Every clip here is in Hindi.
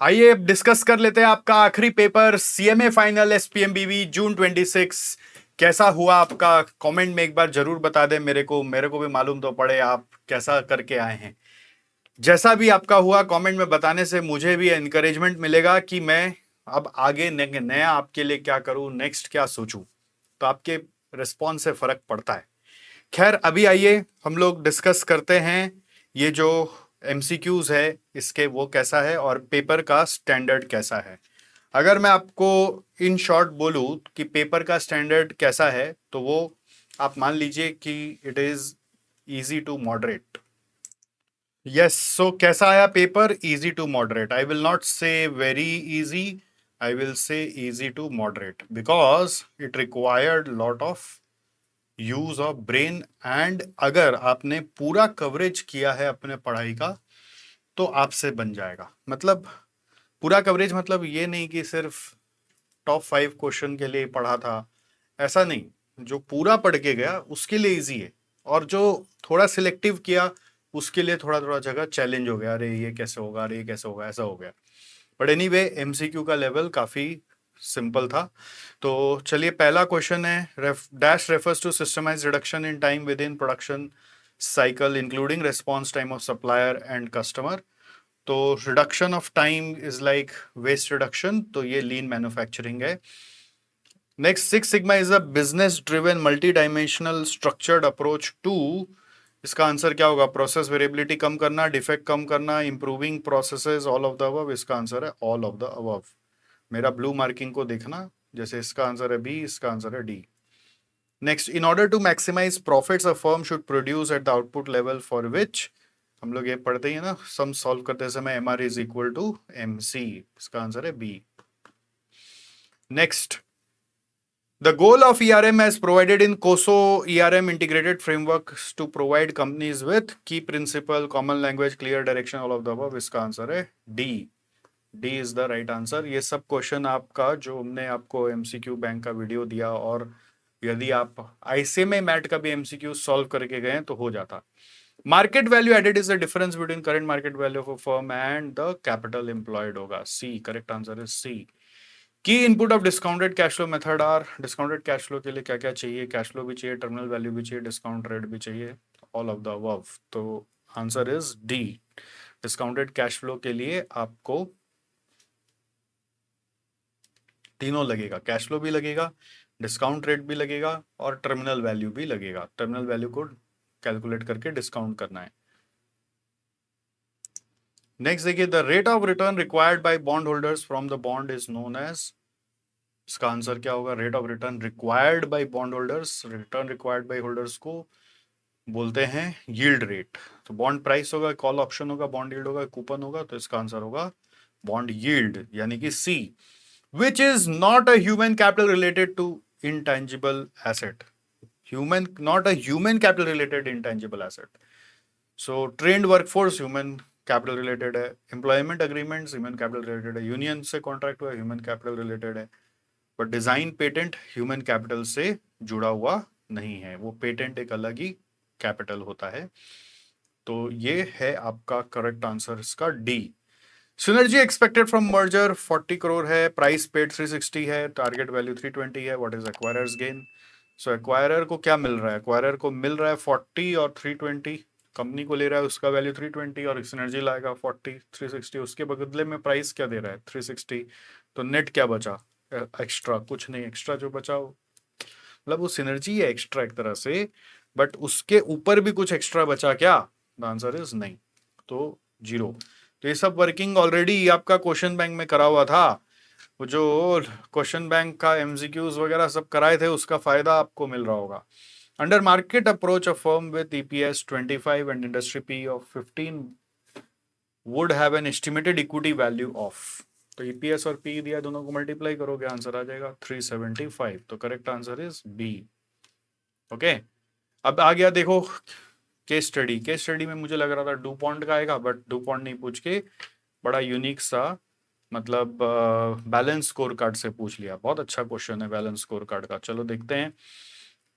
आइए अब डिस्कस कर लेते हैं आपका आखिरी पेपर सीएमए फाइनल एसपीएमबीवी जून 26। कैसा हुआ आपका? कमेंट में एक बार जरूर बता दें मेरे को भी मालूम तो पड़े आप कैसा करके आए हैं। जैसा भी आपका हुआ कमेंट में बताने से मुझे भी एनकरेजमेंट मिलेगा कि मैं अब आगे नया आपके लिए क्या करूं, नेक्स्ट क्या सोचूं। तो आपके रिस्पॉन्स से फर्क पड़ता है। खैर अभी आइए हम लोग डिस्कस करते हैं ये जो एमसीक्यूज है इसके वो कैसा है और पेपर का स्टैंडर्ड कैसा है। अगर मैं आपको इन शॉर्ट बोलूं कि पेपर का स्टैंडर्ड कैसा है तो वो आप मान लीजिए कि it is easy to moderate. Yes, so कैसा आया पेपर? Easy to moderate. I will not say very easy, I will say easy to moderate because it required lot of use of brain. And अगर आपने पूरा कवरेज किया है अपने पढ़ाई का तो आपसे बन जाएगा। मतलब पूरा कवरेज मतलब ये नहीं कि सिर्फ टॉप 5 क्वेश्चन के लिए पढ़ा था, ऐसा नहीं। जो पूरा पढ़ के गया उसके लिए इजी है, और जो थोड़ा सिलेक्टिव किया उसके लिए थोड़ा थोड़ा जगह चैलेंज हो गया, अरे ये कैसे होगा, अरे ये कैसे होगा, ऐसा हो गया। बट एनीवे एमसीक्यू का लेवल काफी सिंपल था। तो चलिए पहला क्वेश्चन है, dash refers to systematize reduction in time within production cycle including response time of supplier and customer. तो reduction of time is like waste reduction, तो ये लीन मैन्युफैक्चरिंग है। Next, six sigma is a business driven multi dimensional structured approach to. इसका आंसर क्या होगा? प्रोसेस वेरिएबिलिटी कम करना, डिफेक्ट कम करना, improving processes, all of the above. इसका आंसर है ऑल ऑफ द अबव। मेरा ब्लू मार्किंग को देखना, जैसे इसका आंसर है बी, इसका आंसर है D. Next, in order to maximise profits a firm should produce at the output level for which. हम लोग ये पढ़ते ही है ना सम सॉल्व करते समय, M R is equal to M C. इसका आंसर है B. Next, the goal of ERM as provided in COSO ERM integrated frameworks to provide companies with key principle, common language, clear direction, all of the above। इसका आंसर है D. D is the right answer. ये सब क्वेश्चन आपका जो हमने आपको एमसीक्यू बैंक का वीडियो दिया, और यदि आप आईसीएमए मैट का भी एमसीक्यू सॉल्व करके गए तो हो जाता। Market value added is the difference between current market value of a firm and the capital employed होगा C. Correct answer is C. Key input of discounted cash flow method are. Discounted cash flow के लिए क्या क्या चाहिए? कैश फ्लो भी चाहिए, टर्मिनल वैल्यू भी चाहिए, डिस्काउंट रेट भी चाहिए, ऑल ऑफ द अबव। तो answer is D. Discounted cash flow के लिए आपको तीनों लगेगा, कैश फ्लो भी लगेगा, डिस्काउंट रेट भी लगेगा और टर्मिनल वैल्यू भी लगेगा। टर्मिनल वैल्यू को कैलकुलेट करके डिस्काउंट करना है। नेक्स्ट देखिए, the rate of return required by bond holders from the bond is known as. इसका आंसर क्या होगा? Rate of return required by bond holders, return required by holders को बोलते हैं यील्ड रेट। तो बॉन्ड प्राइस होगा, कॉल ऑप्शन होगा, बॉन्ड यील्ड होगा, कूपन होगा, तो इसका आंसर होगा बॉन्ड यील्ड यानी कि C. Which is not a human capital related to intangible asset. Human, not a human capital related intangible asset. So trained workforce human capital related है, employment agreements human capital related है, यूनियन से कॉन्ट्रैक्ट हुआ ह्यूमन कैपिटल रिलेटेड है। But design patent human capital से जुड़ा हुआ नहीं है, वो पेटेंट एक अलग ही कैपिटल होता है। तो ये है आपका करेक्ट आंसर इसका D. Synergy expected from merger 40 crore है, प्राइस पेड 360 है, टारगेट वैल्यू 320 है। What is acquirers gain? So acquirer को क्या मिल रहा है? एक्वायरर को मिल रहा है 40 और 320। कंपनी को ले रहा है उसका वैल्यू 320 और सिनर्जी लाएगा 40, 360। उसके बदले में प्राइस क्या दे रहा है? 360। तो नेट क्या बचा? एक्स्ट्रा कुछ नहीं, एक्स्ट्रा जो बचा मतलब वो सिनर्जी है एक्स्ट्रा एक तरह से, बट उसके ऊपर भी कुछ एक्स्ट्रा बचा क्या? द आंसर इज नहीं, तो जीरो। तो ये सब वर्किंग ऑलरेडी आपका क्वेश्चन बैंक में करा हुआ था। वो जो क्वेश्चन बैंक का एमसीक्यूज वगैरह सब कराए थे उसका फायदा आपको मिल रहा होगा। Under market approach a firm with EPS 25 and industry P of 15 would have an estimated equity value of. तो ईपीएस और पी दिया, दोनों को मल्टीप्लाई करोगे आंसर आ जाएगा 375। तो correct answer is B. Okay, अब आ गया देखो केस स्टडी। केस स्टडी में मुझे लग रहा था डुपॉन्ट का आएगा, बट डुपॉन्ट नहीं पूछ के बड़ा यूनिक सा मतलब बैलेंस स्कोर कार्ड से पूछ लिया। बहुत अच्छा क्वेश्चन है बैलेंस स्कोर कार्ड का, चलो देखते हैं।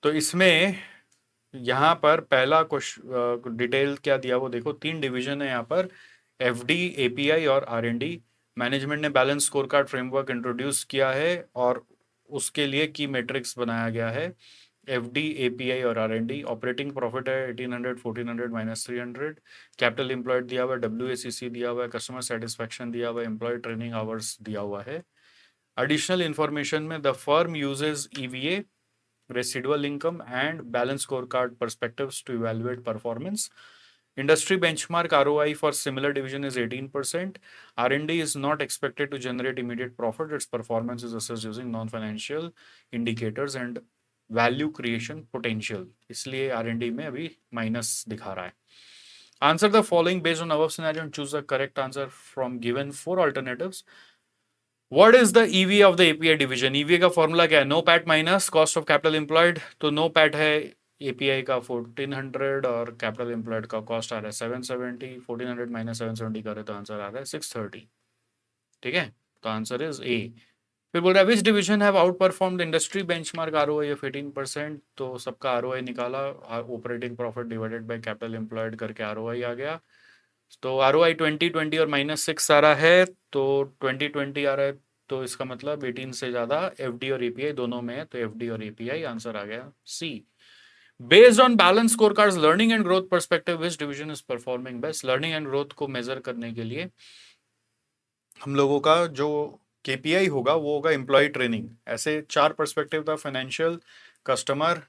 तो इसमें यहाँ पर पहला क्वेश्चन डिटेल क्या दिया वो देखो, तीन डिवीजन है यहाँ पर, एफडी, एपीआई और आरएनडी। मैनेजमेंट ने balance score card framework introduce किया है और उसके लिए की मैट्रिक्स बनाया गया है, एफडी, एपीआई और आरएनडी। ऑपरेटिंग प्रॉफिट है 1800, 1400 माइनस 300। कैपिटल एम्प्लॉयड दिया हुआ है, डब्ल्यूएसीसी दिया हुआ है, कस्टमर सेटिस्फैक्शन दिया हुआ है, एम्प्लॉय ट्रेनिंग आवर्स दिया हुआ है। एडिशनल इंफॉर्मेशन में the firm uses EVA, residual income and balance scorecard perspectives to evaluate performance. Industry benchmark ROI for similar division is 18%. R&D is not expected to generate immediate profit. Its performance is assessed using non-financial indicators and value creation potential. इसलिए R&D में अभी माइनस दिखा रहा है। Answer the following based on above scenario and choose the correct answer from given 4 alternatives. What is the EV of the API division? EVA का फॉर्मूला क्या है? NOPAT minus cost of capital employed. तो नो पैट है एपीआई का 1400 और कैपिटल एम्प्लॉयड का कॉस्ट आ रहा है 770। 1400 माइनस 770 करे तो आंसर आ रहा है 630। ठीक है, तो आंसर इज ए। फिर बोल रहा है which division have outperform the industry benchmark ROI of 18%। तो सबका आरओआई निकाला, operating profit divided by capital employed करके आरओआई आ गया। तो आरओआई 2020 और -6 आ रहा है, तो 2020 आ रहा है, तो इसका मतलब 18 से ज्यादा एफडी और एपीआई दोनों में है, तो एफडी और एपीआई आंसर आ गया C. Based on balance score cards learning and growth perspective which division is performing best. Learning and growth को मेजर करने के लिए हम लोगों का जो केपीआई होगा वो होगा एम्प्लॉय ट्रेनिंग। ऐसे 4 पर्सपेक्टिव था, financial, customer,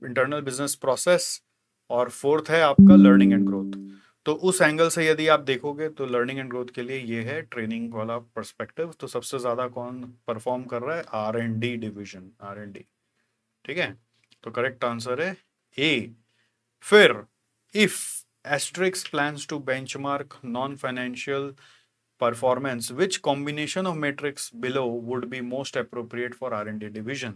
internal business process और 4th है आपका लर्निंग एंड ग्रोथ। तो उस एंगल से यदि आप देखोगे तो लर्निंग एंड ग्रोथ के लिए ये है ट्रेनिंग वाला पर्सपेक्टिव। तो सबसे ज्यादा कौन परफॉर्म कर रहा है? R and D division, R and D. ठीक है, तो करेक्ट आंसर है ए। फिर if Asterix plans to benchmark non financial performance which combination of metrics below would be most appropriate for R and D division.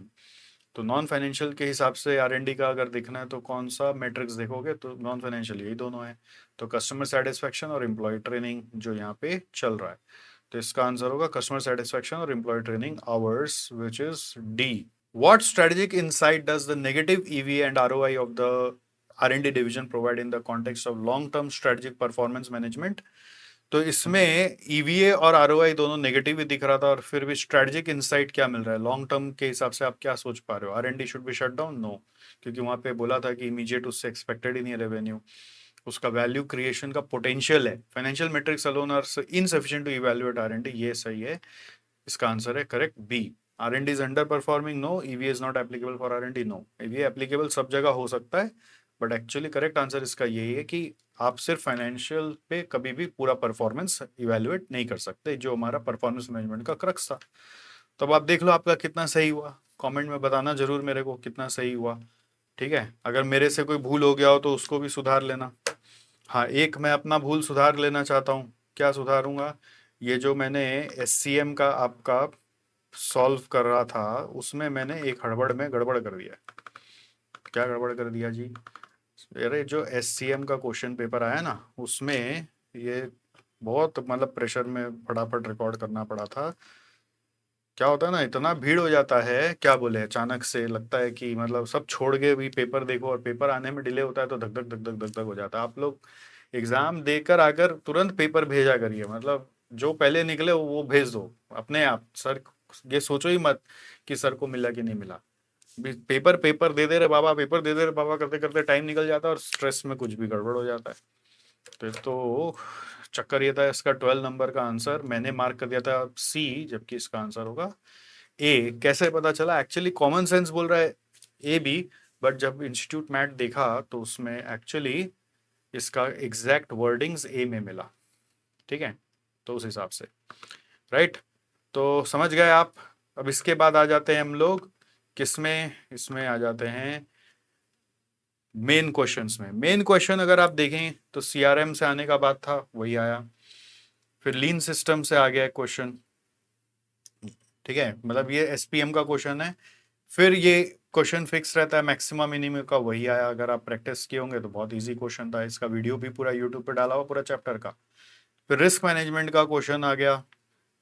तो नॉन फाइनेंशियल के हिसाब से आर&डी का अगर देखना है तो कौन सा मैट्रिक्स देखोगे? तो नॉन फाइनेंशियल यही दोनों है, तो कस्टमर सेटिस्फेक्शन और एम्प्लॉय ट्रेनिंग जो यहाँ पे चल रहा है। तो इसका आंसर होगा कस्टमर सेटिस्फेक्शन और employee training hours which is D. What strategic insight does the negative EVA and ROI of the R&D division provide in the context of long-term strategic performance management? तो इसमें ईवीए और आरओआई दोनों नेगेटिव ही दिख रहा था, और फिर भी स्ट्रेटेजिक इंसाइट क्या मिल रहा है लॉन्ग टर्म के हिसाब से? आप क्या सोच पा रहे हो? R and D should be shut down? No, क्योंकि वहां पे बोला था कि इमीडिएट उससे एक्सपेक्टेड ही नहीं है रेवेन्यू, उसका वैल्यू क्रिएशन का पोटेंशियल है। Financial metrics alone are insufficient to evaluate R and D, ये सही है, इसका आंसर है correct B. R and D is under performing, no. EVA is not applicable for R and D, no. EVA applicable सब जगह हो सकता है, बट एक्चुअली करेक्ट आंसर इसका यही है कि आप सिर्फ फाइनेंशियल पे कभी भी पूरा परफॉर्मेंस इवैल्यूएट नहीं कर सकते, जो हमारा परफॉर्मेंस मैनेजमेंट का क्रक्स था। तो अब आप देख लो आपका कितना सही हुआ, कमेंट में बताना जरूर मेरे को कितना सही हुआ। ठीक है, अगर मेरे से कोई भूल हो गया हो तो उसको भी सुधार लेना। हाँ, एक मैं अपना भूल सुधार लेना चाहता हूँ। क्या सुधारूंगा? ये जो मैंने एससीएम का आपका सॉल्व कर रहा था उसमें मैंने एक हड़बड़ में गड़बड़ कर दिया। क्या गड़बड़ कर दिया जी? अरे जो एससीएम का क्वेश्चन पेपर आया ना उसमें ये बहुत मतलब प्रेशर में फटाफट रिकॉर्ड करना पड़ा था। क्या होता है ना, इतना भीड़ हो जाता है, क्या बोले, अचानक से लगता है कि मतलब सब छोड़ के भी पेपर देखो, और पेपर आने में डिले होता है तो धक धक धक धक धक धक हो जाता है। आप लोग एग्जाम देकर आकर तुरंत पेपर भेजा करिए, मतलब जो पहले निकले वो भेज दो अपने आप। सर ये सोचो ही मत कि सर को मिला कि नहीं मिला। पेपर पेपर दे दे रहे बाबा, पेपर दे दे रहे बाबा करते करते टाइम निकल जाता है और स्ट्रेस में कुछ भी गड़बड़ हो जाता है। तो चक्कर ये था, इसका 12 नंबर का आंसर मैंने मार्क कर दिया था सी, जबकि इसका आंसर होगा ए। कैसे पता चला? एक्चुअली कॉमन सेंस बोल रहा है ए बी, बट जब इंस्टीट्यूट मैट देखा तो उसमें एक्चुअली इसका एग्जैक्ट वर्डिंग्स ए में मिला। ठीक है, तो उस हिसाब से राइट। तो समझ गए आप। अब इसके बाद आ जाते हैं हम लोग किसमें? इसमें आ जाते हैं मेन क्वेश्चंस में। मेन क्वेश्चन अगर आप देखें तो सीआरएम से आने का बात था, वही आया। फिर लीन सिस्टम से आ गया क्वेश्चन। ठीक है, मतलब ये एसपीएम का क्वेश्चन है। फिर ये क्वेश्चन फिक्स रहता है मैक्सिमम मिनिमम का, वही आया। अगर आप प्रैक्टिस किए होंगे तो बहुत इजी क्वेश्चन था, इसका वीडियो भी पूरा यूट्यूब पे डाला हुआ पूरा चैप्टर का। फिर रिस्क मैनेजमेंट का क्वेश्चन आ गया,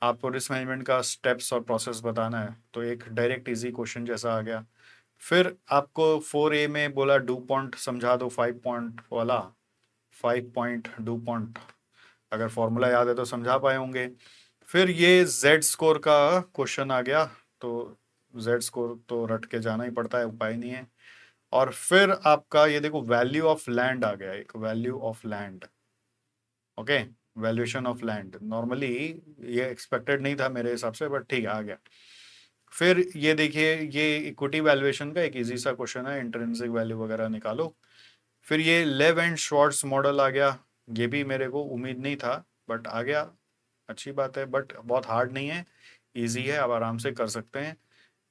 आपको रिस्क मैनेजमेंट का स्टेप्स और प्रोसेस बताना है, तो एक डायरेक्ट इजी क्वेश्चन जैसा आ गया। फिर आपको 4A में बोला डू पॉइंट समझा दो, 5 पॉइंट वाला, 5 पॉइंट डू पॉइंट। अगर फॉर्मूला याद है तो समझा पाए होंगे। फिर ये जेड स्कोर का क्वेश्चन आ गया, तो जेड स्कोर तो रट के जाना ही पड़ता है, उपाय नहीं है। और फिर आपका ये देखो वैल्यू ऑफ लैंड आ गया, एक value of land. Okay, valuation of land, normally ये एक्सपेक्टेड नहीं था मेरे हिसाब से, बट ठीक है आ गया। फिर ये देखिए, ये इक्विटी वैल्यूएशन का एक इजी सा क्वेश्चन है, इंट्रिंसिक वैल्यू वगैरह निकालो। फिर ये लेव एंड शॉर्ट्स मॉडल आ गया, ये भी मेरे को उम्मीद नहीं था बट आ गया, अच्छी बात है, बट बहुत हार्ड नहीं है, इजी है, आप आराम से कर सकते हैं।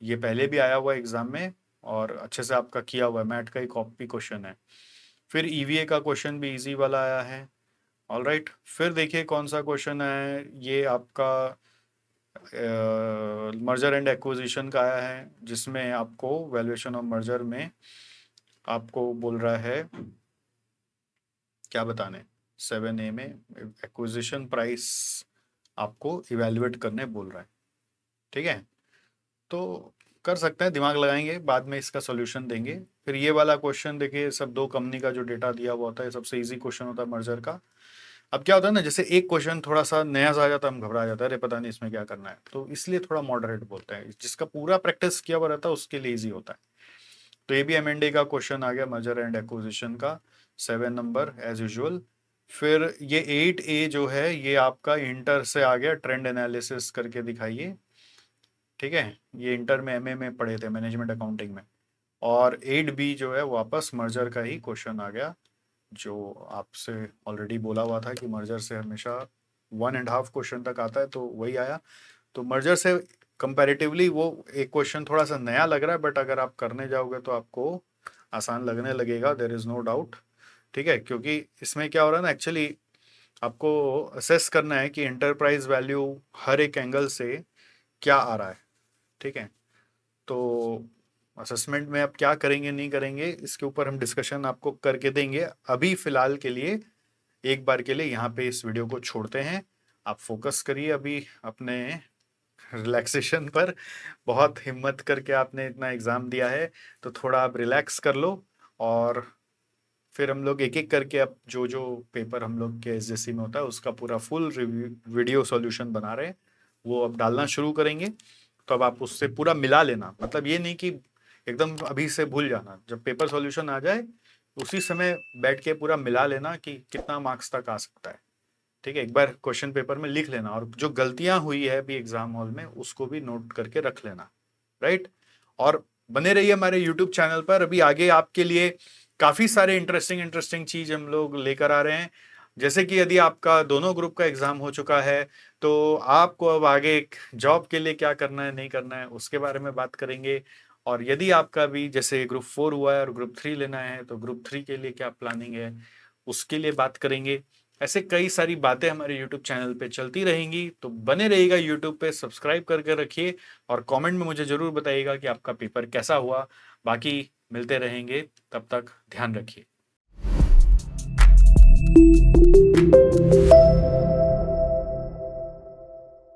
ये पहले भी आया हुआ है एग्जाम में और अच्छे से आपका किया हुआ है, मैट का ही कॉपी क्वेश्चन है। फिर ईवीए का क्वेश्चन भी इजी वाला आया है। ऑल राइट, फिर देखिए कौन सा क्वेश्चन है, ये आपका मर्जर एंड एक्विजिशन का आया है, जिसमें आपको वैल्यूएशन ऑफ मर्जर में आपको बोल रहा है क्या बताने, 7A में एक्विजिशन प्राइस आपको इवेल्युएट करने बोल रहा है। ठीक है, तो कर सकते हैं, दिमाग लगाएंगे, बाद में इसका सॉल्यूशन देंगे। फिर ये वाला क्वेश्चन देखिए, सब दो कंपनी का जो डेटा दिया हुआ होता है, सबसे इजी क्वेश्चन होता है मर्जर का। अब क्या होता है ना, जैसे एक क्वेश्चन थोड़ा सा नया सा आ जाता है, हम घबरा जाता है, अरे पता नहीं इसमें क्या करना है, तो इसलिए थोड़ा मॉडरेट बोलते हैं, जिसका पूरा प्रैक्टिस किया हुआ रहता है उसके लिए इजी होता है। तो ये भी M&A का क्वेश्चन आ गया, मर्जर एंड एक्विजिशन का, 7 नंबर एज यूजुअल। फिर ये 8A जो है, ये आपका इंटर से आ गया, ट्रेंड एनालिसिस करके दिखाइए। ठीक है, ये इंटर में MA में पढ़े थे, मैनेजमेंट अकाउंटिंग में। और 8B जो है वापस मर्जर का ही क्वेश्चन आ गया, जो आपसे ऑलरेडी बोला हुआ था कि मर्जर से हमेशा 1.5 क्वेश्चन तक आता है, तो वही आया। तो मर्जर से कंपैरेटिवली वो एक क्वेश्चन थोड़ा सा नया लग रहा है, बट अगर आप करने जाओगे तो आपको आसान लगने लगेगा, देयर इज नो डाउट। ठीक है, क्योंकि इसमें क्या हो रहा है ना, एक्चुअली आपको असेस करना है कि एंटरप्राइज वैल्यू हर एक एंगल से क्या आ रहा है। ठीक है, तो असेसमेंट में आप क्या करेंगे नहीं करेंगे, इसके ऊपर हम डिस्कशन आपको करके देंगे। अभी फिलहाल के लिए, एक बार के लिए यहाँ पे इस वीडियो को छोड़ते हैं। आप फोकस करिए अभी अपने रिलैक्सेशन पर, बहुत हिम्मत करके आपने इतना एग्ज़ाम दिया है, तो थोड़ा आप रिलैक्स कर लो। और फिर हम लोग एक एक करके, अब जो जो पेपर हम लोग के SJC में होता है उसका पूरा फुल वीडियो सॉल्यूशन बना रहे हैं, वो अब डालना शुरू करेंगे। तो अब आप उससे पूरा मिला लेना, मतलब ये नहीं कि एकदम अभी से भूल जाना, जब पेपर सॉल्यूशन आ जाए उसी समय बैठ के पूरा मिला लेना कि कितना मार्क्स तक आ सकता है। ठीक है, एक बार क्वेश्चन पेपर में लिख लेना, और जो गलतियां हुई है अभी एग्जाम हॉल में उसको भी नोट करके रख लेना। राइट, और बने रहिए हमारे यूट्यूब चैनल पर, अभी आगे आपके लिए काफी सारे इंटरेस्टिंग इंटरेस्टिंग चीज हम लोग लेकर आ रहे हैं। जैसे कि यदि आपका दोनों ग्रुप का एग्जाम हो चुका है, तो आपको अब आगे एक जॉब के लिए क्या करना है नहीं करना है उसके बारे में बात करेंगे। और यदि आपका भी जैसे ग्रुप 4 हुआ है और ग्रुप 3 लेना है, तो ग्रुप 3 के लिए क्या प्लानिंग है उसके लिए बात करेंगे। ऐसे कई सारी बातें हमारे YouTube चैनल पे चलती रहेंगी, तो बने रहिएगा YouTube पे, सब्सक्राइब करके रखिए और कमेंट में मुझे जरूर बताइएगा कि आपका पेपर कैसा हुआ। बाकी मिलते रहेंगे, तब तक ध्यान रखिए।